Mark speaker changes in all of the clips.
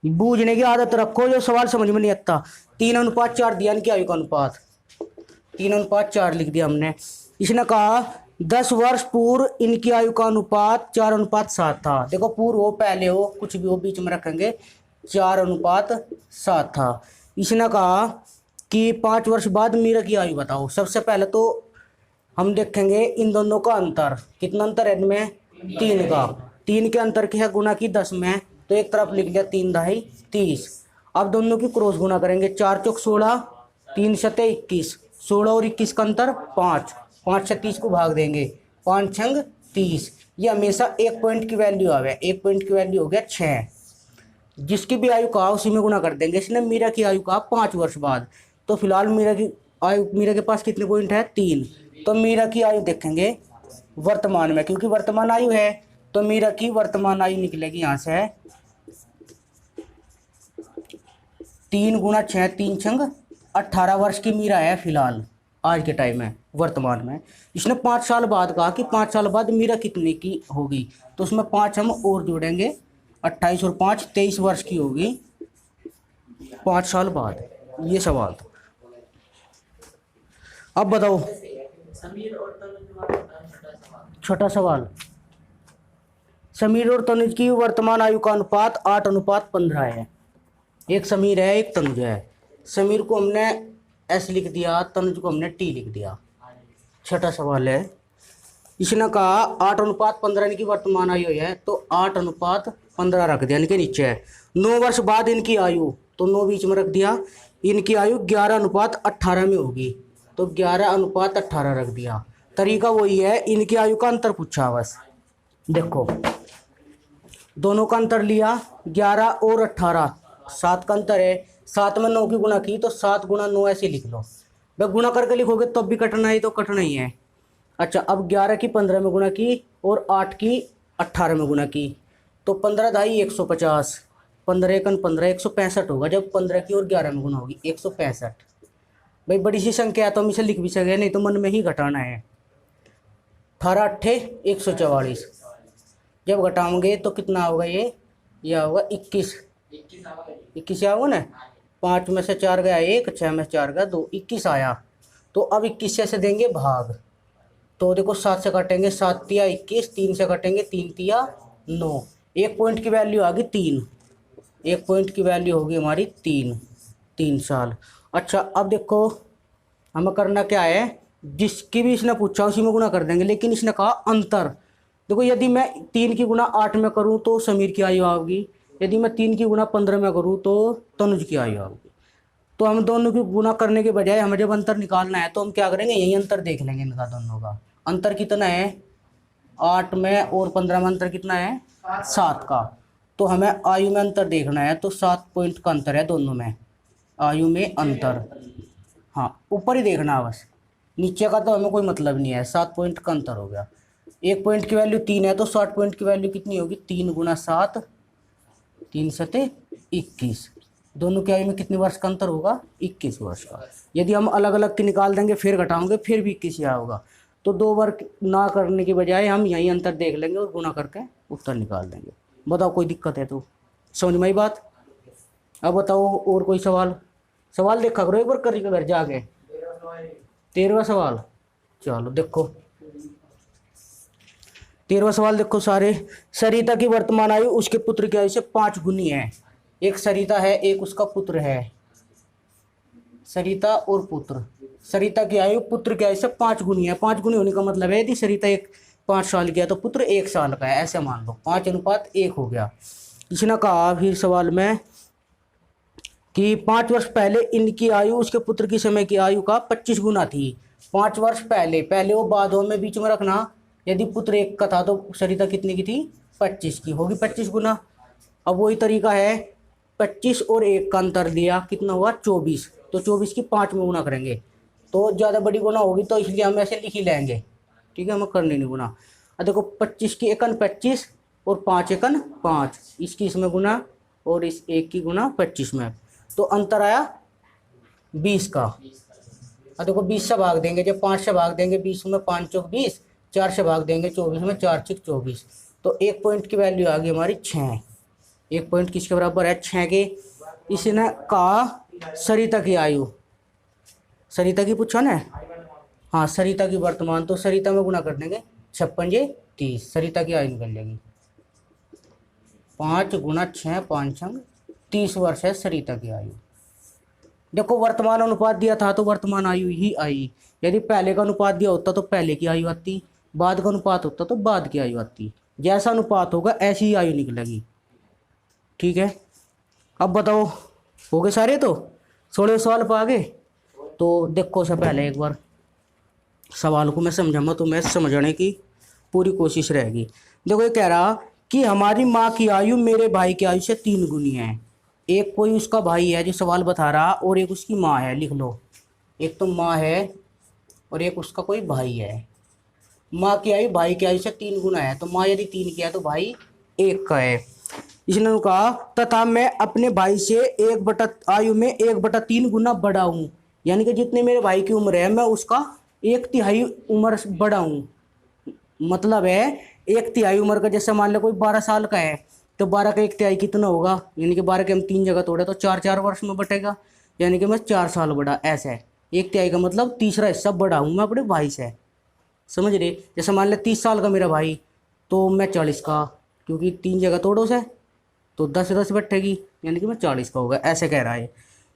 Speaker 1: बूझने की आदत रखो, जो सवाल समझ में नहीं आता। 3:4 दिया इनकी आयु का अनुपात, 3:4 लिख दिया हमने। इसने कहा 10 वर्ष पूर्व इनकी आयु का अनुपात 4:7 था। देखो पूर्व हो पहले हो कुछ भी हो बीच में रखेंगे, 4:7 था। इसने कहा कि 5 वर्ष बाद मीरा की आयु बताओ। सबसे पहले तो हम देखेंगे इन दोनों का अंतर, कितना अंतर है इनमें, 3 का। 3 के अंतर की है गुना की 10 में, तो एक तरफ लिख लिया 3×2 30। अब दोनों की क्रॉस गुना करेंगे, 4×4 = 16, 3×7 = 21, 16 और 21 का अंतर 5, 5 से 30 को भाग देंगे, 5×6 = 30। ये हमेशा एक पॉइंट की वैल्यू आवे, एक पॉइंट की वैल्यू हो गया 6। जिसकी भी आयु कहा उसी में गुना कर देंगे। इसने मीरा की आयु कहा 5 वर्ष बाद, तो फिलहाल मीरा की आयु, मीरा के पास कितने पॉइंट है, 3। तो मीरा की आयु देखेंगे वर्तमान में, क्योंकि वर्तमान आयु है, तो मीरा की वर्तमान आयु निकलेगी यहां से 3×6 3×6 18 वर्ष की मीरा है फिलहाल आज के टाइम में वर्तमान में। इसने 5 साल बाद कहा कि 5 साल बाद मीरा कितने की होगी, तो उसमें 5 हम और जोड़ेंगे, 28 और 5 23 वर्ष की होगी 5 साल बाद। ये सवाल था। अब बताओ छोटा सवाल। समीर और तनुज की वर्तमान आयु का अनुपात 8:15 है। एक समीर है एक तनुज है। समीर को हमने एस लिख दिया, तनुज को हमने टी लिख दिया। छोटा सवाल है। इसने कहा 8:15 इनकी वर्तमान आयु है, तो 8:15 रख दिया, इनके नीचे है। 9 वर्ष बाद इनकी आयु, तो 9 बीच में रख दिया। इनकी आयु 11:18 में होगी, तो 11:18 रख दिया। तरीका वही है, इनकी आयु का अंतर पूछा बस। देखो दोनों का अंतर लिया, 11 और 18 7 का अंतर है। 7 में 9 की गुणा की, तो 7×9 ऐसे लिख लो। भाई गुणा करके लिखोगे तब भी कटना ही, तो कटना ही है। अच्छा अब 11 की 15 में गुणा की और 8 की 18 में गुणा की, तो 15×2 = 150, 15×1 = 15 165 होगा। जब 15 की और 11 में गुणा होगी 165। भाई बड़ी सी संख्या है तो हम इसे लिख भी सके, नहीं तो मन में ही घटाना है। 18×8 = 144। जब घटाओगे तो कितना होगा, ये होगा 21। 21 होगा ना। 5 में से 4 गया 1, 6 में से 4 गया 2, 21 आया। तो अब 21 से देंगे भाग, तो देखो 7 से काटेंगे 7 × 21, 3 से काटेंगे 3 × 9। एक पॉइंट की वैल्यू आ गई 3, एक पॉइंट की वैल्यू होगी हमारी 3 साल। अच्छा अब देखो हमें करना क्या है, जिसकी भी इसने पूछा उसी में गुना कर देंगे, लेकिन इसने कहा अंतर। देखो यदि मैं 3 की गुना 8 में करूँ तो समीर की आयु आएगी, यदि मैं 3 की गुना 15 में करूँ तो तनुज की आयु आएगी। तो हम दोनों की गुना करने के बजाय हमें जब अंतर निकालना है तो हम क्या करेंगे, यही अंतर देख लेंगे इनका दोनों का। अंतर कितना है, 8 में और 15 में अंतर कितना है, 7 का। तो हमें आयु में अंतर देखना है, तो 7 पॉइंट का अंतर है दोनों में, आयु में अंतर। हाँ ऊपर ही देखना है बस, नीचे का तो हमें कोई मतलब नहीं है। 7 पॉइंट का अंतर हो गया। एक पॉइंट की वैल्यू 3 है, तो 60 पॉइंट की वैल्यू कितनी होगी, 3×7 3×7 = 21। दोनों की आयु में कितने वर्ष का अंतर होगा, 21 वर्ष का। यदि हम अलग अलग की निकाल देंगे फिर घटाओगे फिर भी 21 ही होगा। तो 2 बार ना करने की बजाय हम यही अंतर देख लेंगे और गुना करके उत्तर निकाल देंगे। बताओ कोई दिक्कत है तो, समझ में आई बात। अब बताओ और कोई सवाल, सवाल देखा करो एक बार कर घर जाके। 13वां सवाल, चलो देखो 13वां सवाल देखो सारे। सरिता की वर्तमान आयु उसके पुत्र की आयु से 5 गुनी है। एक सरिता है एक उसका पुत्र है, सरिता और पुत्र। सरिता की आयु पुत्र की आयु से 5 गुनी है। 5 गुनी होने का मतलब है यदि सरिता 5 साल की है तो पुत्र 1 साल का है, ऐसे मान लो 5:1 हो गया। इसने कहा फिर सवाल में कि 5 वर्ष पहले इनकी आयु उसके पुत्र की समय की आयु का 25 गुना थी। 5 वर्ष पहले, पहले वो बादों में बीच में रखना। यदि पुत्र 1 का था तो सरिता कितनी की थी, 25 की होगी, 25 गुना। अब वही तरीका है, 25 और 1 का अंतर दिया, कितना हुआ 24। तो 24 की 5 में गुना करेंगे तो ज़्यादा बड़ी गुना होगी, तो इसलिए हम ऐसे लिख ही लेंगे, ठीक है, हमें करनी नहीं गुना। अब देखो 25 की 1 25 और 5 1 5, इसकी इसमें गुना और इस 1 की गुना 25 में, तो अंतर आया 20 का। अब देखो 20 से भाग देंगे, जब 5 से भाग देंगे 20 में 5 चौक 20, 4 से भाग देंगे 24 में 4 6 24, तो 1 पॉइंट की वैल्यू आ गई हमारी 6। 1 पॉइंट किसके बराबर है, 6 के। इसने कहा सरिता की आयु, सरिता की पूछा ना, हाँ सरिता की वर्तमान, तो सरिता में गुना कर देंगे 56 30, सरिता की आयु निकल जाएगी 5 गुना 6 5 30 वर्ष है सरिता की आयु। देखो वर्तमान अनुपात दिया था तो वर्तमान आयु ही आई, यदि पहले का अनुपात दिया होता तो पहले की आयु आती, बाद का अनुपात होता तो बाद की आयु आती, जैसा अनुपात होगा ऐसी ही आयु निकलेगी। ठीक है, अब बताओ हो गए सारे, तो 16 सवाल पर आ गए। तो देखो से पहले एक बार सवाल को मैं समझाऊंगा तो मैं समझने की पूरी कोशिश रहेगी। देखो ये कह रहा कि हमारी माँ की आयु मेरे भाई की आयु से 3 गुनी है। एक कोई उसका भाई है जो सवाल बता रहा, और एक उसकी माँ है, लिख लो। एक तो माँ है और एक उसका कोई भाई है। माँ की आयु भाई की आयु से 3 गुना है, तो माँ यदि 3 की है तो भाई 1 का है। इसने कहा तथा मैं अपने भाई से आयु में 1/3 गुना बड़ा हूँ, यानी कि जितने मेरे भाई की उम्र है मैं उसका 1/3 उम्र बड़ा हूँ। मतलब है 1/3 उम्र का, जैसे मान लो कोई 12 साल का है तो 12 का 1/3 कितना होगा, यानी कि 12 के हम 3 जगह तोड़े तो 4 वर्ष में बटेगा, यानी कि मैं 4 साल बड़ा। ऐसा है 1/3 का मतलब तीसरा हिस्सा बड़ा हूँ मैं अपने भाई से, समझ रहे। जैसे मान लो 30 साल का मेरा भाई तो मैं 40 का, क्योंकि 3 जगह तोड़ो से तो 10 बैठेगी, यानी कि मैं 40 का होगा, ऐसे कह रहा है।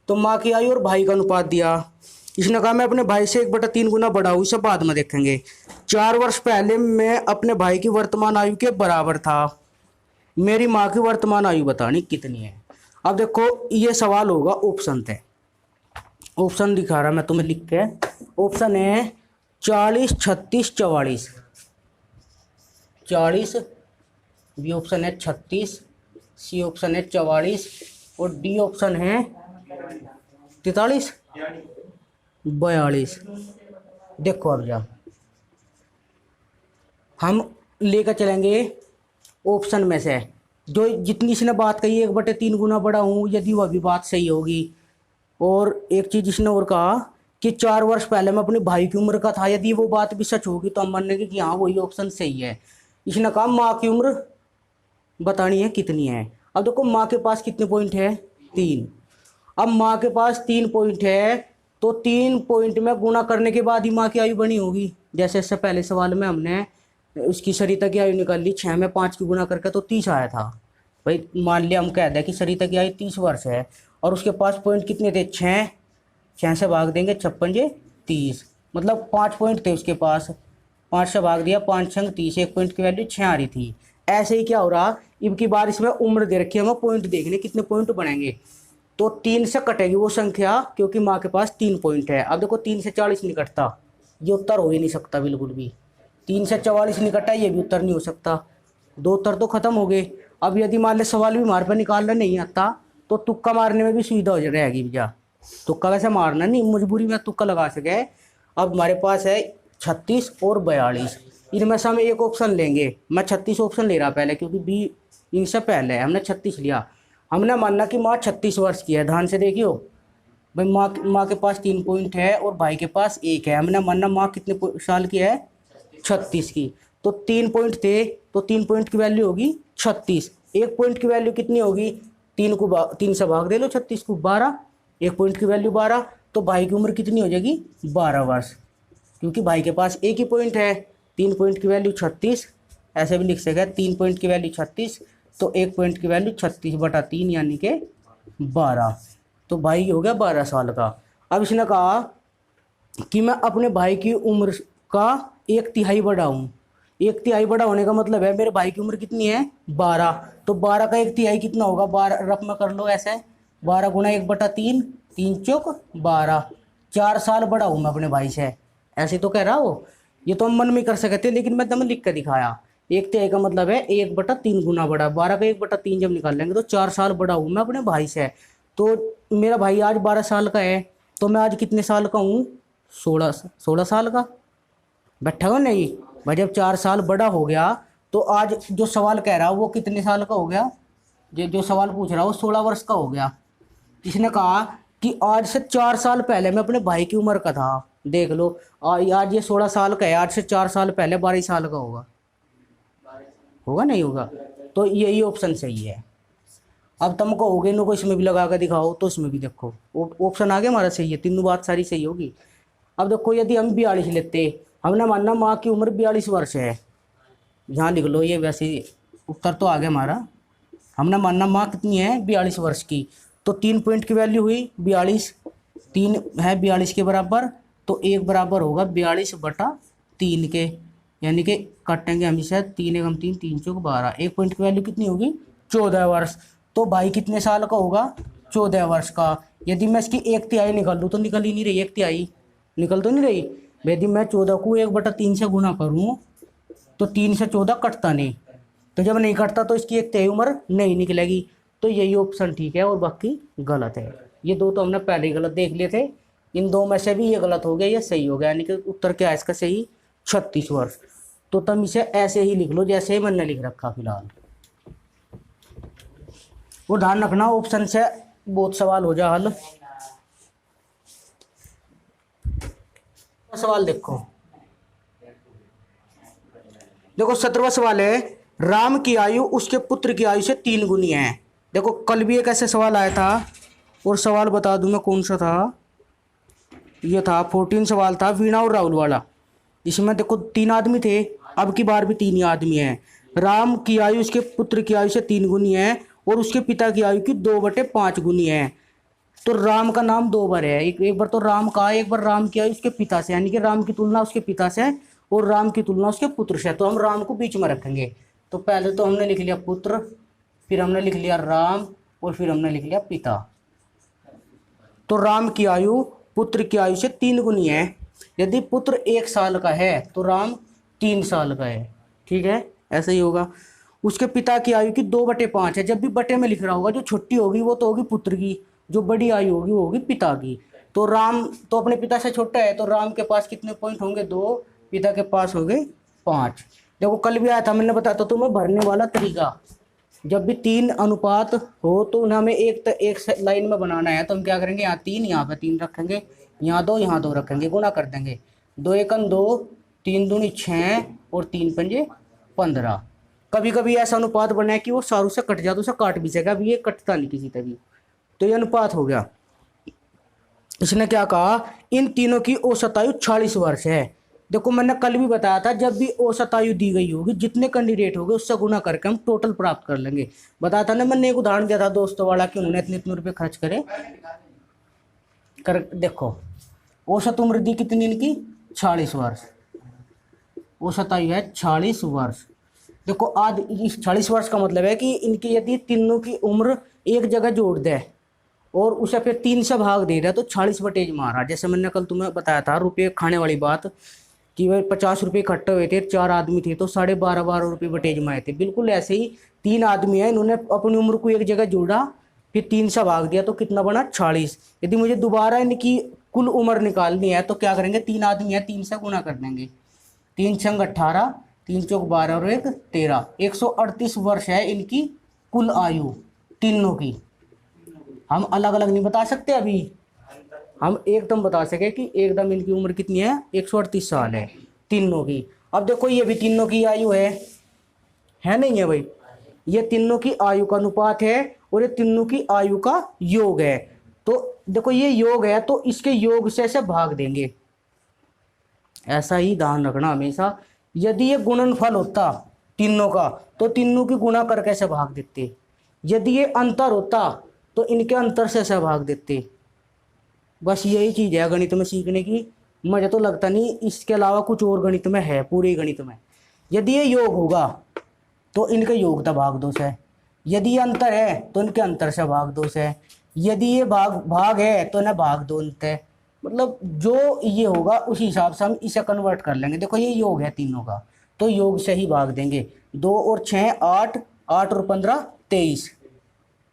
Speaker 1: तो माँ की आयु और भाई का अनुपात दिया। इसने कहा मैं अपने भाई से 1/3 गुना बड़ा हूँ, इसे बाद में देखेंगे। 4 वर्ष पहले मैं अपने भाई की वर्तमान आयु के बराबर था, मेरी माँ की वर्तमान आयु बतानी कितनी है। अब देखो ये सवाल होगा ऑप्शन से, ऑप्शन दिखा रहा मैं तुम्हें लिख के। ऑप्शन है 40 36 44, 40, बी ऑप्शन है 36, सी ऑप्शन है 44 और डी ऑप्शन है 43 42। देखो अब जा हम लेकर चलेंगे ऑप्शन में से जो जितनी इसने बात कही 1/3 गुना बड़ा हूँ, यदि वह भी बात सही होगी। और एक चीज़ इसने और कहा कि 4 वर्ष पहले मैं अपने भाई की उम्र का था, यदि वो बात भी सच होगी तो हम मानेंगे कि हाँ वही ऑप्शन सही है। इसने कहा माँ की उम्र बतानी है कितनी है। अब देखो माँ के पास कितने पॉइंट है, 3। अब माँ के पास 3 पॉइंट है तो 3 पॉइंट में गुना करने के बाद ही माँ की आयु बनी होगी। जैसे इससे पहले सवाल में हमने उसकी सरिता की आयु निकाल ली, 6 में 5 की गुना करके तो 30 आया था। भाई मान लिया हम कह दें कि सरिता की आयु 30 वर्ष है और उसके पास पॉइंट कितने थे, 6 से भाग देंगे 56 30, मतलब 5 पॉइंट थे उसके पास, 5 से भाग दिया 5 6 30, 1 पॉइंट की वैल्यू 6 आ रही थी। ऐसे ही क्या हो रहा, अब की बार इसमें उम्र दे रखी है, हमें पॉइंट देखने कितने पॉइंट बनेंगे, तो 3 से कटेगी वो संख्या क्योंकि माँ के पास 3 पॉइंट है। अब देखो 3 से 40 नहीं कटता, ये उत्तर हो ही नहीं सकता बिल्कुल भी। 3 से 44 नहीं कटा, ये भी उत्तर नहीं हो सकता, 2 उत्तर तो खत्म हो गए। अब यदि मान ले सवाल भी हमारे पे निकालना नहीं आता तो तुक्का मारने में भी सुविधा हो रहेगी भैया। तुक्का वैसे मारना नहीं, मजबूरी में तुक्का लगा सके। अब हमारे पास है 36 और 42, इनमें से हम एक ऑप्शन लेंगे। मैं 36 ऑप्शन ले रहा पहले क्योंकि बी इनसे पहले है, हमने 36 लिया। हमने मानना कि माँ 36 वर्ष की है, ध्यान से देखियो भाई। माँ के पास 3 पॉइंट है और भाई के पास 1 है, हमने मानना माँ कितने साल की है, 36 की। तो 3 पॉइंट थे तो 3 पॉइंट की वैल्यू होगी 36, 1 पॉइंट की वैल्यू कितनी होगी, 3 से भाग दे लो 36 को, 12, 1 पॉइंट की वैल्यू 12, तो भाई की उम्र कितनी हो जाएगी 12 वर्ष, क्योंकि भाई के पास 1 ही पॉइंट है। 3 पॉइंट की वैल्यू 36, ऐसे भी लिख सके 3 पॉइंट की वैल्यू 36, तो 1 पॉइंट की वैल्यू 36/3 यानी कि 12, तो भाई हो गया 12 साल का। अब इसने कहा कि मैं अपने भाई की उम्र का 1/3 बड़ा हूँ। 1/3 बड़ा होने का मतलब है मेरे भाई की उम्र कितनी है 12, तो 12 का 1/3 कितना होगा, 12 रफ में कर लो ऐसे, 12 गुना 1/3, 3 चौक 12, 4 साल बड़ा हूँ मैं अपने भाई से, ऐसे तो कह रहा हो। ये तो हम मन में कर सकते लेकिन मैं तुम्हें लिख कर दिखाया। 1/3 का मतलब है 1/3 गुना बड़ा, 12 का 1/3 जब निकाल लेंगे तो 4 साल बड़ा हूँ मैं अपने भाई से। तो मेरा भाई आज 12 साल का है तो मैं आज कितने साल का हूँ, 16 साल का। बैठा हो नहीं भाई, जब 4 साल बड़ा हो गया तो आज जो सवाल कह रहा वो कितने साल का हो गया, जो सवाल पूछ रहा वो 16 वर्ष का हो गया। इसने कहा कि आज से 4 साल पहले मैं अपने भाई की उम्र का था, देख लो आज ये 16 साल का है, आज से 4 साल पहले 12 साल का होगा, होगा नहीं होगा, तो यही ऑप्शन सही है। अब तुम कहोगे नो को इसमें भी लगा कर दिखाओ, तो इसमें भी देखो ऑप्शन आ गया हमारा सही है, तीनों बात सारी सही होगी। अब देखो यदि हम 42 लेते, हमने मानना माँ की उम्र 42 वर्ष है, यहाँ लिख लो, ये वैसे उत्तर तो आ गया हमारा। हमने मानना माँ कितनी है 42 वर्ष की, तो 3 पॉइंट की वैल्यू हुई 42, 3 है 42 के बराबर, तो 1 बराबर होगा 42/3 के, यानी कि काटेंगे हम इसे 3 एकम 3, 3 चौक 12, 1 पॉइंट की वैल्यू कितनी होगी 14 वर्ष। तो भाई कितने साल का होगा 14 वर्ष का। यदि मैं इसकी 1/3 निकाल दूँ तो निकल ही नहीं रही, 1/3 निकल तो नहीं रही। यदि मैं 14 को 1/3 से गुना करूँ तो 3 से 14 कटता नहीं, तो जब नहीं कटता तो इसकी 1/3 उम्र नहीं निकलेगी। तो यही ऑप्शन ठीक है और बाकी गलत है। ये दो तो हमने पहले ही गलत देख लिए थे, इन दो में से भी ये गलत हो गया, ये सही हो गया, यानी कि उत्तर क्या है इसका सही 36 वर्ष। तो तुम इसे ऐसे ही लिख लो जैसे ही मैंने लिख रखा फिलहाल। वो ध्यान रखना ऑप्शन से बहुत सवाल हो जा हल। सवाल देखो, देखो 17वां सवाल है, राम की आयु उसके पुत्र की आयु से 3 गुनी है। देखो कल भी एक ऐसे सवाल आया था, और सवाल बता दूं मैं कौन सा था, ये था 14 सवाल था वीणा और राहुल वाला। इसमें देखो 3 आदमी थे, अब की बार भी 3 ही आदमी हैं। राम की आयु उसके पुत्र की आयु से 3 गुनी है और उसके पिता की आयु की 2/5 गुनी है। तो राम का नाम 2 बार है, एक बार तो राम का, एक बार राम की आयु उसके पिता से, यानी कि राम की तुलना उसके पिता से और राम की तुलना उसके पुत्र से। तो हम राम को बीच में रखेंगे। तो पहले तो हमने लिख लिया पुत्र, फिर हमने लिख लिया राम, और फिर हमने लिख लिया पिता। तो राम की आयु पुत्र की आयु से 3 गुनी है। यदि पुत्र 1 साल का है तो राम 3 साल का है, ठीक है, ऐसा ही होगा। उसके पिता की आयु की 2/5 है। जब भी बटे में लिख रहा होगा, जो छोटी होगी वो तो होगी पुत्र की, जो बड़ी आयु होगी वो होगी पिता की। तो राम तो अपने पिता से छोटा है, तो राम के पास कितने पॉइंट होंगे 2, पिता के पास हो गए 5। देखो कल भी आया था, मैंने बताया था तुम्हें भरने वाला तरीका। जब भी 3 अनुपात हो तो उन्हें हमें एक लाइन में बनाना है। तो हम क्या करेंगे, यहाँ 3, यहाँ पे 3 रखेंगे, यहाँ 2, यहाँ 2 रखेंगे, गुना कर देंगे। 2 एकम 2, 3 दूनी 6 और 3 पंजे 15। कभी कभी ऐसा अनुपात बना है कि वो सारू से कट जाए तो उसे काट भी सकेगा, अभी ये कटता नहीं किसी तभी। तो ये अनुपात हो गया। इसने क्या कहा, इन तीनों की औसत आयु 46 वर्ष है। देखो मैंने कल भी बताया था, जब भी औसत आयु दी गई होगी, जितने कैंडिडेट होंगे उससे गुना करके हम टोटल प्राप्त कर लेंगे। बताया था ना मैंने, एक उदाहरण दिया था दोस्तों वाला कि उन्होंने इतने इतने रुपये खर्च करे कर। देखो औसत उम्र दी कितनी इनकी 46 वर्ष, औसत आयु है 46 वर्ष। देखो आज इस 46 वर्ष का मतलब है कि इनकी यदि तीनों की उम्र एक जगह जोड़ दे और उसे फिर 3 से भाग दे रहा है तो 40/1 मारा। जैसे मैंने कल तुम्हें बताया था रुपये खाने वाली बात, कि भाई 50 रुपये इकट्ठे हुए थे, 4 आदमी थे तो 12.5 रुपये बटेज में आए थे। बिल्कुल ऐसे ही 3 आदमी हैं, इन्होंने अपनी उम्र को एक जगह जोड़ा, फिर 3 से भाग दिया तो कितना बना 46। यदि मुझे दोबारा इनकी कुल उम्र निकालनी है तो क्या करेंगे, 3 आदमी है 3 से गुना कर देंगे, 3 छंग 18, 3 चौक 12 और 1 13, 138 वर्ष है इनकी कुल आयु तीनों की। हम अलग अलग नहीं बता सकते, अभी हम एकदम बता सके कि एकदम इनकी उम्र कितनी है, 138 साल है तीनों की। अब देखो ये भी तीनों की आयु है नहीं है भाई, ये तीनों की आयु का अनुपात है और ये तीनों की आयु का योग है। तो देखो ये योग है तो इसके योग से भाग देंगे, ऐसा ही ध्यान रखना हमेशा। यदि ये गुणनफल होता तीनों का तो तीनों की गुणा करके से भाग देते, यदि ये अंतर होता तो इनके अंतर से भाग देते। बस यही चीज़ है गणित में सीखने की। मुझे तो लगता नहीं इसके अलावा कुछ और गणित में है, पूरे गणित में। यदि ये योग होगा तो इनके योग था भाग 2 से, यदि ये अंतर है तो इनके अंतर से भाग 2 से, यदि ये भाग है तो इन्हें भाग 2 है। मतलब जो ये होगा उसी हिसाब से हम इसे कन्वर्ट कर लेंगे। देखो ये योग है तीनों का तो योग से ही भाग देंगे। 2 और 6 8, 8 और 15 23,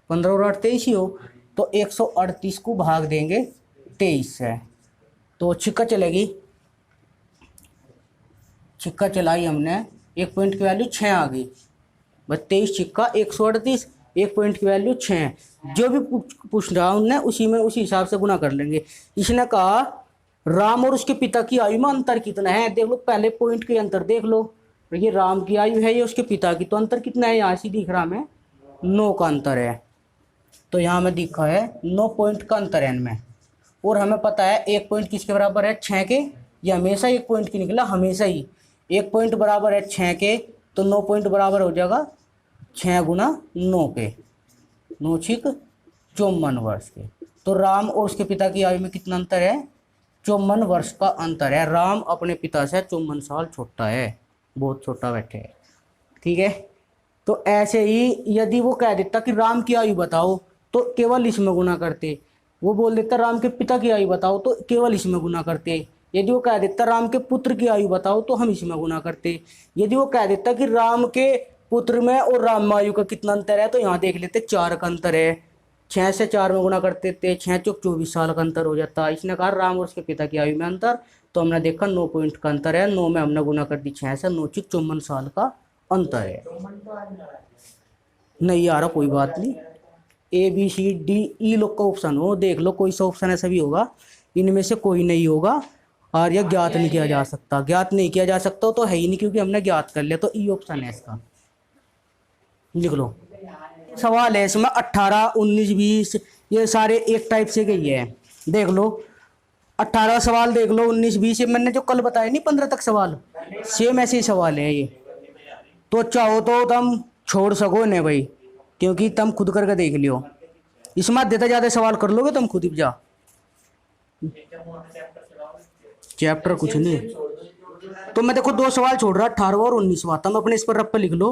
Speaker 1: 15 और 8 23 ही हो, तो 138 को भाग देंगे 23 से। तो छिक्का चलेगी, छिक्का चलाई हमने, 1 पॉइंट की वैल्यू 6 आ गई, बस 23 छिक्का 138, 1 पॉइंट की वैल्यू 6। जो भी पूछ रहा उनने उसी में उसी हिसाब से गुना कर लेंगे। इसने कहा राम और उसके पिता की आयु में अंतर कितना है, देख लो पहले पॉइंट के अंतर देख लो। ये राम की आयु है, ये उसके पिता की, तो अंतर कितना है यहाँ से दिख रहा हमें 9 का अंतर है। तो यहाँ में दिखा है 9 पॉइंट का अंतर है इनमें। और हमें पता है 1 पॉइंट किसके बराबर है, 6 के। ये हमेशा 1 पॉइंट की निकला, हमेशा ही 1 पॉइंट बराबर है 6 के, तो 9 पॉइंट बराबर हो जाएगा 6 गुना 9 के, 9 छिक 54 वर्ष के। तो राम और उसके पिता की आयु में कितना अंतर है, 54 वर्ष का अंतर है। राम अपने पिता से 54 साल छोटा है, बहुत छोटा बैठे है। ठीक है, तो ऐसे ही यदि वो कह देता कि राम की आयु बताओ तो केवल इसमें गुना करते, वो बोल देता राम के पिता की आयु बताओ तो केवल इसमें गुना करते। यदि वो कह देता राम के पुत्र की आयु बताओ तो हम इसमें गुना करते। यदि वो कह देता कि राम के पुत्र में और राम में आयु का कितना अंतर है, तो यहाँ देख लेते 4 का अंतर है, 6 से 4 में गुना करते थे, 6 चौक 24 साल का अंतर हो जाता। इसने कहा राम और उसके पिता की आयु में अंतर, तो हमने देखा 9 पॉइंट का अंतर है, 9 में हमने गुना कर दी 6 से, 9 छिक 54 साल का अंतर है। नहीं आ रहा कोई बात नहीं, ABCDE लोग का ऑप्शन हो, देख लो कोई सा ऑप्शन ऐसा भी होगा, इनमें से कोई नहीं होगा। और यह ज्ञात नहीं किया जा सकता, ज्ञात नहीं किया जा सकता तो है ही नहीं, क्योंकि हमने ज्ञात कर लिया, तो E ऑप्शन है इसका, लिख लो। सवाल है इसमें 18, 19, 20 ये सारे एक टाइप से गई है। देख लो 18 सवाल देख लो, 19, 20 ये मैंने जो कल बताया नहीं 15 तक सवाल, सेम ऐसे ही सवाल है ये। तो चाहो तो तुम छोड़ सको नहीं भाई, क्योंकि तुम खुद करके देख लियो, इसमें देता ज़्यादा सवाल कर लोगे तुम खुद ही जा। चैप्टर कुछ नहीं, तो मैं देखो 2 सवाल छोड़ रहा, 18वां और 19वां। तुम अपने इस पर रफ पे लिख लो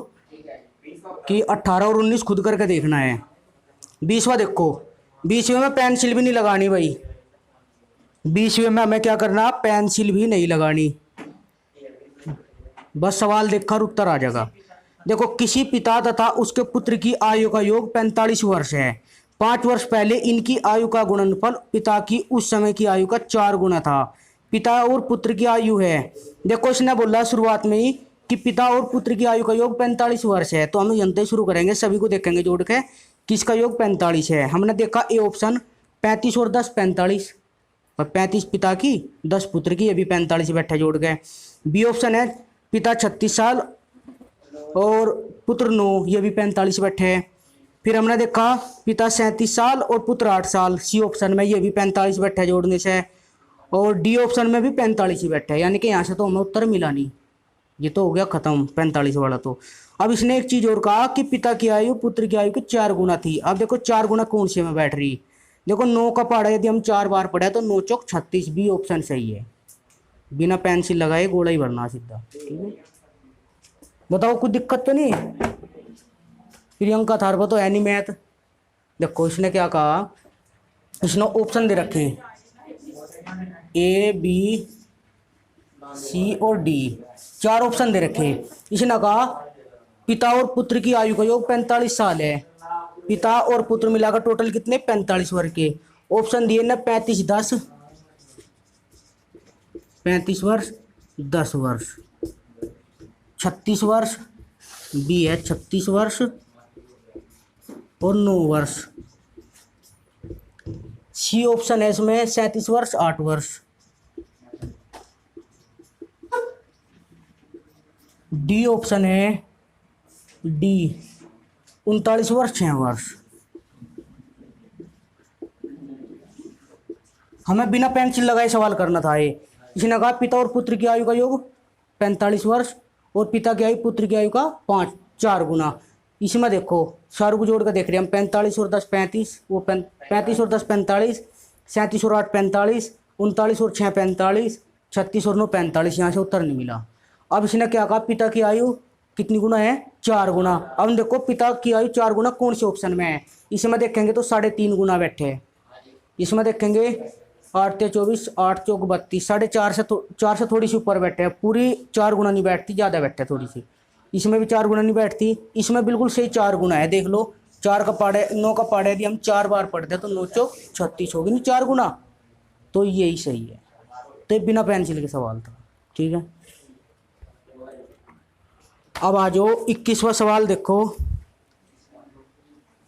Speaker 1: कि 18 और 19 खुद करके देखना है। 20वां देखो, 20वें में पेंसिल भी नहीं लगानी भाई, 20वें में हमें क्या करना, पेंसिल भी नहीं लगानी, बस सवाल देखकर उत्तर आ जाएगा। देखो किसी पिता तथा उसके पुत्र की आयु का योग 45 वर्ष है। 5 वर्ष पहले इनकी आयु का गुणनफल पिता की उस समय की आयु का 4 गुना था। पिता और पुत्र की आयु है, देखो इसने बोला शुरुआत में ही कि पिता और पुत्र की आयु का योग 45 वर्ष है, तो हम जनते शुरू करेंगे, सभी को देखेंगे जोड़ के किसका योग 45 है। हमने देखा ए ऑप्शन 35 और 10 45, और 35 पिता की 10 पुत्र की, ये भी 45 बैठे जोड़ गए। बी ऑप्शन है पिता 36 साल और पुत्र 9, ये भी 45 बैठे हैं। फिर हमने देखा पिता 37 साल और पुत्र 8 साल, सी ऑप्शन में ये भी 45 बैठे जोड़ने से, और डी ऑप्शन में भी 45 ही बैठे हैं, यानी कि यहाँ से तो हमें उत्तर मिला नहीं, ये तो हो गया खत्म 45 वाला। तो अब इसने एक चीज और कहा कि पिता की आयु पुत्र की आयु की 4 गुना थी। अब देखो 4 गुना कौन से में बैठ रही, देखो 9 का पहाड़ा यदि हम 4 बार पढ़े तो 9 चौक 36, बी ऑप्शन सही है, बिना पेंसिल लगाए गोला ही भरना सीधा। ठीक है, बताओ कुछ दिक्कत तो नहीं। प्रियंका थारपा तो है नहीं मैथ। देखो इसने क्या कहा, इसने ऑप्शन दे रखे A B C और D, 4 ऑप्शन दे रखे। इसने कहा पिता और पुत्र की आयु का योग 45 साल है, पिता और पुत्र मिलाकर टोटल कितने 45 वर्ष के। ऑप्शन दिए ना 35 10, 35 वर्ष 10 वर्ष, 36 वर्ष, बी है 36 वर्ष और 9 वर्ष, सी ऑप्शन है इसमें 37 वर्ष 8 वर्ष, डी ऑप्शन है डी 39 वर्ष 6 वर्ष। हमें बिना पेंसिल लगाए सवाल करना था ये। इसने कहा पिता और पुत्र की आयु का योग 45 वर्ष और पिता की आयु पुत्र की आयु का 4 गुना। इसमें देखो सारों को जोड़ कर देख रहे हैं हम, 45 और 10 35, वो 35 और 10 45, 37 और 8 45, 39 और 6 45, 36 और 9 45, यहाँ से उत्तर नहीं मिला। अब इसने क्या कहा, पिता की आयु कितनी गुना है 4 गुना। अब देखो पिता की आयु 4 गुना कौन से ऑप्शन में है, इसमें देखेंगे तो 3.5 गुना बैठे हैं। इसमें देखेंगे 8 से 24, 8 चौक 32, 4.5 से थोड़ी सी ऊपर बैठे हैं, पूरी 4 गुना नहीं बैठती, ज़्यादा बैठे थोड़ी सी। इसमें भी 4 गुना नहीं बैठती, इसमें बिल्कुल सही 4 गुना है। देख लो 4 का पाड़े 9 का पाड़े यदि हम 4 बार पढ़ते हैं तो 9 चौक 36 होगी नहीं 4 गुना, तो यही सही है। तो ये बिना पेंसिल के सवाल था। ठीक है, अब आ जाओ 21वां सवाल। देखो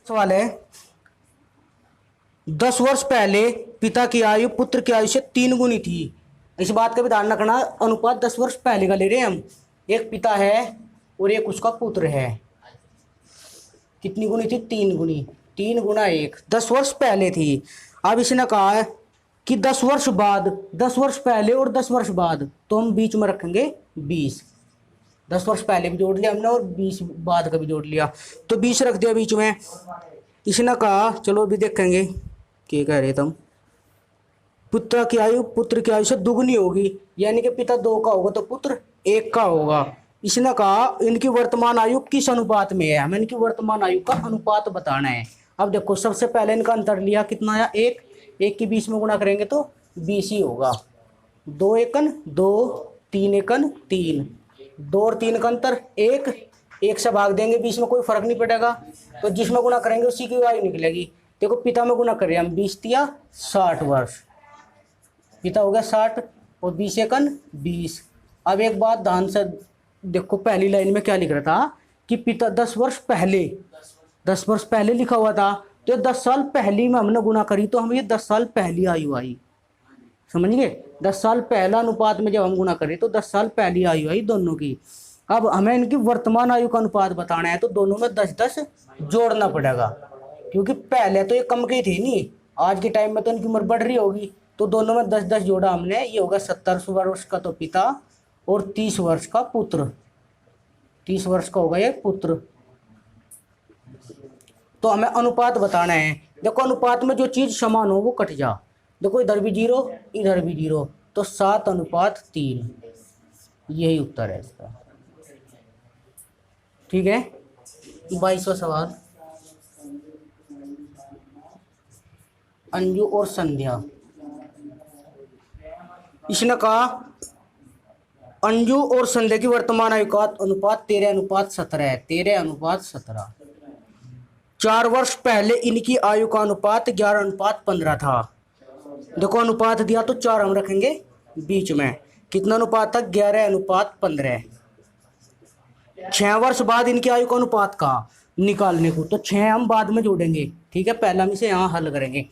Speaker 1: सवाल है 10 वर्ष पहले पिता की आयु पुत्र की आयु से 3 गुनी थी। इस बात का भी ध्यान रखना, अनुपात 10 वर्ष पहले का ले रहे हैं हम। एक पिता है और एक उसका पुत्र है, कितनी गुनी थी 3 गुनी। 3 गुना 1, 10 वर्ष पहले थी। अब इसने कहा है कि 10 वर्ष बाद, 10 वर्ष पहले और 10 वर्ष बाद, तो हम बीच में रखेंगे 20। 10 वर्ष पहले भी जोड़ लिया हमने और 20 बाद का भी जोड़ लिया, तो 20 रख दिया बीच में। इसने कहा चलो अभी देखेंगे क्या कह रहे तुम। पुत्र की आयु से दुगनी होगी, यानी कि पिता 2 का होगा तो पुत्र 1 का होगा। इसने कहा इनकी वर्तमान आयु किस अनुपात में है, हमें इनकी वर्तमान आयु का अनुपात बताना है। अब देखो सबसे पहले इनका अंतर लिया, कितना आया 1, 1 की 20 में गुणा करेंगे तो 20 ही होगा। 2 एकन 2, 3 एकन 3, 2 और 3 का अंतर 1, 1 से भाग देंगे 20 में कोई फर्क नहीं पड़ेगा, तो जिसमें गुणा करेंगे उसी की आयु निकलेगी। देखो पिता में गुणा करें हम, 20 तिया 60 वर्ष, पिता हो गया 60 और 20 एकन 20। अब एक बात ध्यान से देखो, पहली लाइन में क्या लिख रहा था कि पिता 10 वर्ष पहले, 10 वर्ष पहले लिखा हुआ था, तो 10 साल पहली में हमने गुणा करी तो हमें ये 10 साल पहली आयु आई। समझ गए, 10 साल पहला अनुपात में जब हम गुणा करें तो 10 साल पहली आयु आई दोनों की। अब हमें इनकी वर्तमान आयु का अनुपात बताना है, तो दोनों में 10-10 जोड़ना पड़ेगा, क्योंकि पहले तो ये कम की थी नहीं, आज के टाइम में तो इनकी उम्र बढ़ रही होगी, तो दोनों में 10-10 जोड़ा हमने। ये होगा 70 वर्ष का तो पिता और 30 वर्ष का पुत्र, 30 वर्ष का होगा ये पुत्र। तो हमें अनुपात बताना है। देखो अनुपात में जो चीज समान हो वो कट जा, देखो इधर भी 0 इधर भी 0, तो 7:3, यही उत्तर है इसका। ठीक है, 22वां सवाल, अंजू और संध्या। इसने कहा अंजू और संध्या की वर्तमान आयु का अनुपात 13:17 है, 13:17। 4 वर्ष पहले इनकी आयु का अनुपात 11:15 था। देखो अनुपात दिया तो 4 हम रखेंगे बीच में, कितना अनुपात था 11:15। 6 वर्ष बाद इनकी आयु का अनुपात का निकालने को, तो 6 हम बाद में जोड़ेंगे। ठीक है, पहला हम इसे यहाँ हल करेंगे।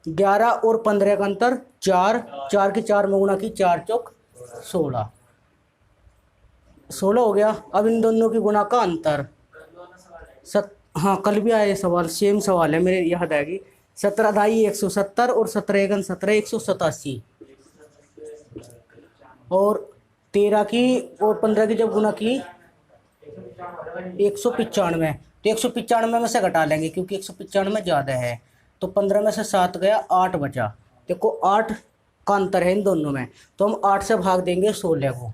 Speaker 1: 11 और 15 का अंतर 4, 4 की 4 में गुणा की 4 चौक 16, 16 हो गया। अब इन दोनों की गुणा का अंतर हाँ कल भी आए सवाल, सेम सवाल है मेरे याद आएगी। 17 दाई 170 और 17 एकन 17 187, और 13 की और 15 की जब गुणा की 195, तो 195 में से घटा लेंगे क्योंकि 195 ज़्यादा है, तो 15 में से 7 गया 8 बचा। देखो 8 का अंतर है इन दोनों में, तो हम 8 से भाग देंगे 16 को,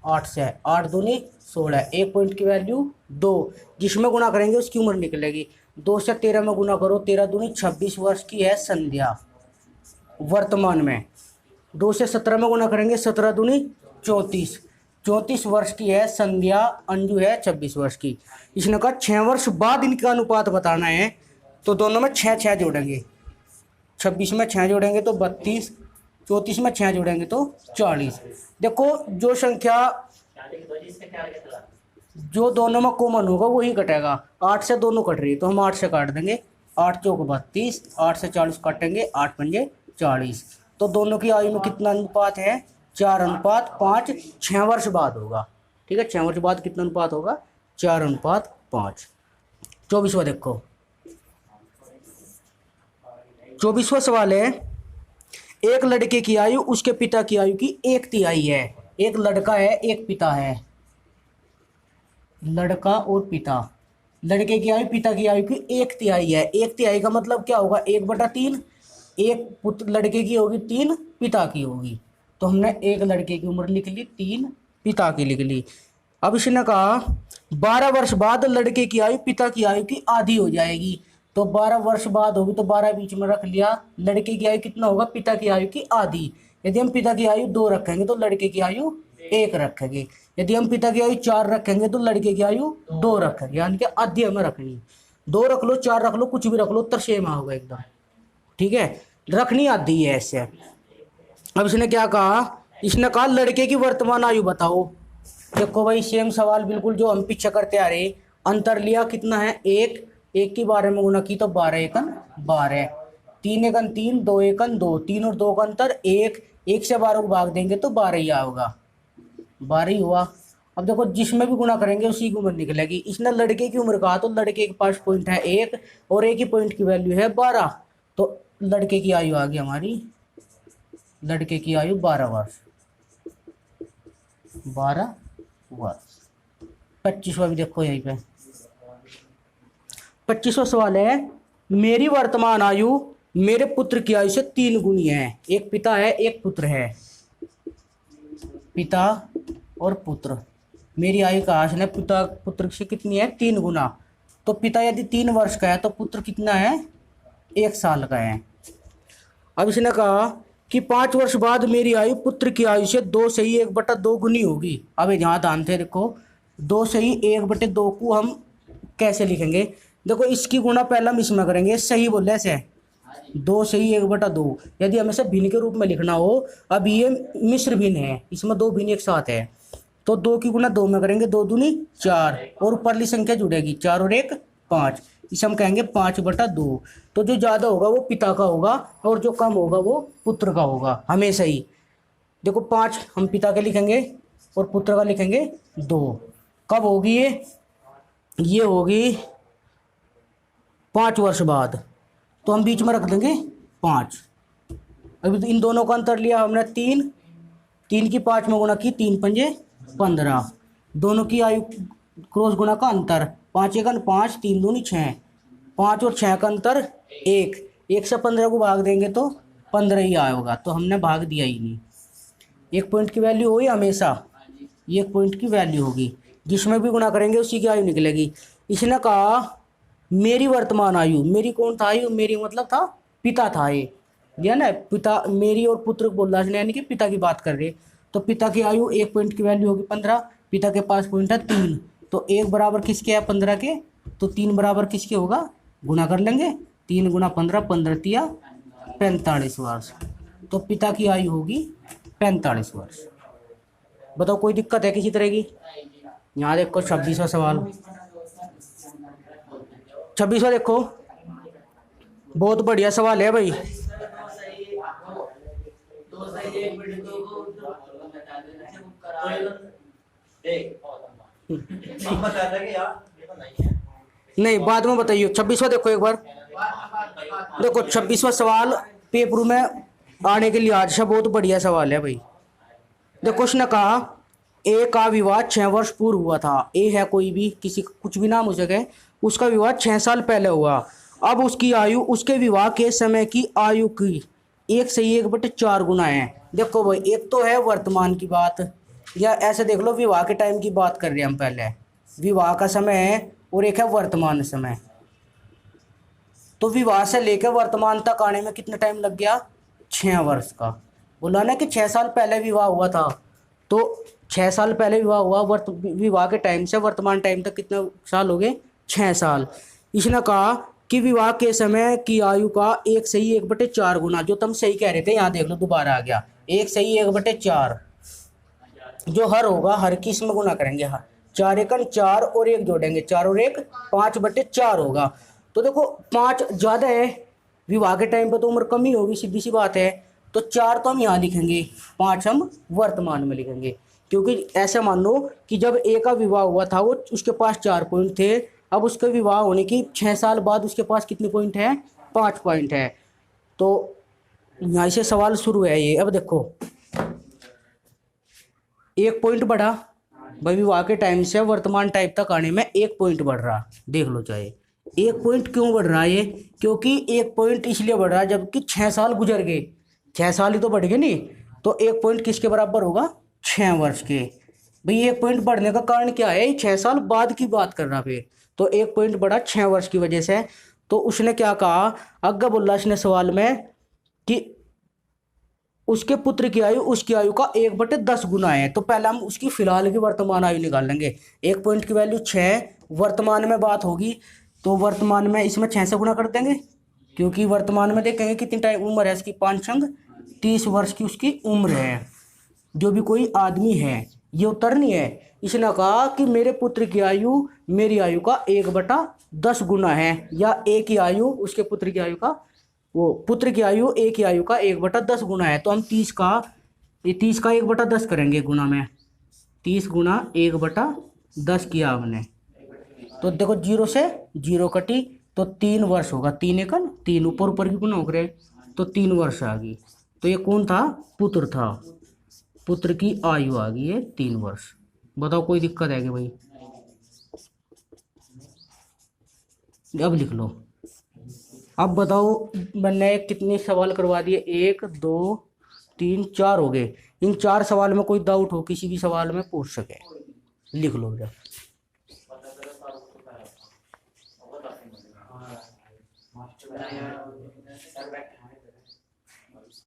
Speaker 1: 8 से, 8 दूनी 16, 1 पॉइंट की वैल्यू 2, जिसमें गुणा करेंगे उसकी उम्र निकलेगी। 2 से 13 में गुणा करो, 13 दूनी 26 वर्ष की है संध्या वर्तमान में। 2 से 17 में गुणा करेंगे, 17 दूनी 34, 34 वर्ष की है संध्या, अंजू है 26 वर्ष की। इसने कहा 6 वर्ष बाद इनका अनुपात बताना है, तो दोनों में 6 जोड़ेंगे, 26 में 6 जोड़ेंगे तो 32, 34 में 6 जोड़ेंगे तो 40। देखो जो संख्या जो दोनों में कॉमन होगा वही कटेगा। 8 से दोनों कट रही है तो हम 8 से काट देंगे, 8 चौक 32, 8 से 40 काटेंगे, 8 पंजे 40। तो दोनों की आयु में कितना अनुपात है 4:5, 6 वर्ष बाद होगा। ठीक है, 6 वर्ष बाद कितना अनुपात होगा 4:5। 24वां देखो, 24वां सवाल है, एक लड़के की आयु उसके पिता की आयु की 1/3 है। एक लड़का है एक पिता है, लड़का और पिता, लड़के की आयु पिता की आयु की 1/3 है। 1/3 का मतलब क्या होगा 1/3, एक लड़के की होगी 3 पिता की होगी, तो हमने 1 लड़के की उम्र लिख ली, 3 पिता की लिख ली। अब इसने कहा 12 वर्ष बाद लड़के की आयु पिता की आयु की आधी हो जाएगी, तो 12 वर्ष बाद होगी तो 12 बीच में रख लिया। लड़के की आयु कितना होगा पिता की आयु की आधी। यदि हम पिता की आयु 2 रखेंगे तो लड़के की आयु 1 रखेंगे। यदि हम पिता की आयु 4 रखेंगे तो लड़के की आयु 2 रखेंगे, यानी कि आधी हमें रखनी। 2 रख लो 4 रख लो कुछ भी रख लो, उत्तर सेम होगा एकदम। ठीक है, रखनी आधी है ऐसे। अब इसने क्या कहा, इसने कहा लड़के की वर्तमान आयु बताओ। देखो भाई सेम सवाल बिल्कुल जो हम पीछे करते आ रहे, अंतर लिया कितना है 1, 1 की 12 में गुणा की तो 12 एकन 12, 3 एकन 3, 2 एकन 2, 3 और 2 का अंतर 1, 1 से 12 को भाग देंगे तो 12 ही होगा, 12 ही हुआ। अब देखो जिसमें भी गुना करेंगे उसी की उम्र निकलेगी। इसने लड़के की उम्र कहा तो लड़के के पास पॉइंट है 1 और एक ही पॉइंट की वैल्यू है 12। तो लड़के की आयु आ गई हमारी, लड़के की आयु 12 वर्ष, 12 वर्ष। 25वां भी देखो यहीं पे, 25वां सवाल है, मेरी वर्तमान आयु मेरे पुत्र की आयु से 3 गुनी है। एक पिता है एक पुत्र है, पिता और पुत्र। मेरी आयु का आसन है पिता पुत्र से कितनी है 3 गुना। तो पिता यदि 3 वर्ष का है तो पुत्र कितना है 1 साल का है। अब इसने कहा कि 5 वर्ष बाद मेरी आयु पुत्र की आयु से 2 सही 1/2 गुनी होगी। अब यहाँ ध्यान से देखो, 2 सही 1/2 को हम कैसे लिखेंगे। देखो इसकी गुना पहला हम इसमें करेंगे, सही बोले ऐसे 2 सही 1/2। यदि हमें से भिन्न के रूप में लिखना हो, अब ये मिश्र भिन्न है, इसमें 2 भिन्न एक साथ है, तो 2 की गुना 2 में करेंगे, 2 दूनी 4 और ऊपरली संख्या जुड़ेगी 4 और 1 5। इसे हम कहेंगे 5/2। तो जो ज़्यादा होगा वो पिता का होगा और जो कम होगा वो पुत्र का होगा हमेशा ही। देखो 5 हम पिता के लिखेंगे और पुत्र का लिखेंगे 2। कब होगी ये होगी 5 वर्ष बाद, तो हम बीच में रख देंगे 5। अभी तो इन दोनों का अंतर लिया हमने 3, 3 की 5 में गुणा की, 3 पंजे 15। दोनों की आयु क्रॉस गुणा का अंतर, 5 एकन 5, 3 दूनी 6, 5 और 6 का अंतर 1। 1 से 15 को भाग देंगे तो 15 ही आएगा, तो हमने भाग दिया ही नहीं। 1 पॉइंट की वैल्यू होगी हमेशा, 1 पॉइंट की वैल्यू होगी, जिसमें भी गुणा करेंगे उसी की आयु निकलेगी। इसने कहा मेरी वर्तमान आयु, मेरी कौन था आयु, मेरी मतलब था पिता था ये ना, पिता मेरी और पुत्र को बोला यानी कि पिता की बात कर रहे। तो पिता की आयु 1 पॉइंट की वैल्यू होगी 15, पिता के पास पॉइंट है 3, तो 1 बराबर किसके है 15 के, तो 3 बराबर किसके होगा, गुना कर लेंगे, 3 गुना 15, 15 तिया 45 वर्ष। तो पिता की आयु होगी 45 वर्ष। बताओ कोई दिक्कत है किसी तरह की। यहाँ देखो 26वां सवाल, 26वां देखो, बहुत बढ़िया सवाल है भाई। नहीं बाद में बताइए, 26वां देखो एक बार। देखो 26वां सवाल पेपर में आने के लिहाज से बहुत बढ़िया सवाल है भाई। देखो उसने कहा ए का विवाह 6 वर्ष पूर्व हुआ था। ए है कोई भी, किसी कुछ भी नाम हो सके, उसका विवाह 6 साल पहले हुआ। अब उसकी आयु उसके विवाह के समय की आयु की 1 से 1/4 गुना है। देखो भाई एक तो है वर्तमान की बात, या ऐसे देख लो विवाह के टाइम की बात कर रहे हैं हम, पहले विवाह का समय है और एक है वर्तमान समय। तो विवाह से लेकर वर्तमान तक आने में कितना टाइम लग गया, 6 वर्ष का। बोला ना कि 6 साल पहले विवाह हुआ था, तो 6 साल पहले विवाह हुआ, विवाह के टाइम से वर्तमान टाइम तक कितने साल हो गए, 6 साल। इसने कहा कि विवाह के समय की आयु का 1 से 1/4 गुना, जो तुम सही कह रहे थे यहाँ देख लो दोबारा आ गया, 1 से 1/4, जो हर होगा हर की इसमें गुना करेंगे, हर 4 एकन 4 और 1 जोड़ेंगे, 4 और 1 5/4 होगा। तो देखो 5 ज़्यादा है, विवाह के टाइम पर तो उम्र कम ही होगी, सीधी सी बात है। तो 4 तो हम यहाँ लिखेंगे, 5 हम वर्तमान में लिखेंगे, क्योंकि ऐसे मान लो कि जब ए का विवाह हुआ था वो उसके पास 4 पॉइंट थे, अब उसके विवाह होने की 6 साल बाद उसके पास कितने पॉइंट है, 5 पॉइंट है। तो यहाँ से सवाल शुरू है ये। अब देखो 1 पॉइंट बढ़ा भाई, विवाह के टाइम से वर्तमान टाइम तक आने में 1 पॉइंट बढ़ रहा, देख लो चाहे 1 पॉइंट क्यों बढ़ रहा है ये, क्योंकि 1 पॉइंट इसलिए बढ़ रहा है जबकि 6 साल गुजर गए, 6 साल ही तो बढ़ गए नहीं, तो 1 पॉइंट किसके बराबर होगा, 6 वर्ष के। भाई 1 पॉइंट बढ़ने का कारण क्या है, 6 साल बाद की बात कर रहा फिर, तो 1 पॉइंट बढ़ा 6 वर्ष की वजह से। तो उसने क्या कहा, आगे बोला उसने सवाल में कि उसके पुत्र की आयु उसकी आयु का 1/10 गुना है। तो पहले हम उसकी फिलहाल की वर्तमान आयु निकाल लेंगे। 1 पॉइंट की वैल्यू 6, वर्तमान में बात होगी तो वर्तमान में इसमें 6 से गुना कर देंगे, क्योंकि वर्तमान में देखेंगे कितनी टाइम उम्र है इसकी, 5 संग 30 वर्ष की उसकी उम्र है, जो भी कोई आदमी है, ये उतरनी है। इसने कहा कि मेरे पुत्र की आयु मेरी आयु का 1/10 गुना है, या एक ही आयु उसके पुत्र की आयु का, वो पुत्र की आयु एक ही आयु का 1/10 गुना है। तो हम 30 का 1/10 करेंगे गुना में, 30 गुणा 1/10 किया हमने, तो देखो 0 से 0 कटी, तो 3 वर्ष होगा। 3 एकन 3, ऊपर ऊपर की गुना हो गए, तो 3 वर्ष आ गई। तो ये कौन था? पुत्र था। पुत्र की आयु आ गई है 3 वर्ष। बताओ कोई दिक्कत है कि भाई? अब लिख लो। अब बताओ, मैंने कितने सवाल करवा दिए? 1 2 3 4 हो गए। इन 4 सवाल में कोई डाउट हो, किसी भी सवाल में पूछ सके, लिख लो जरा।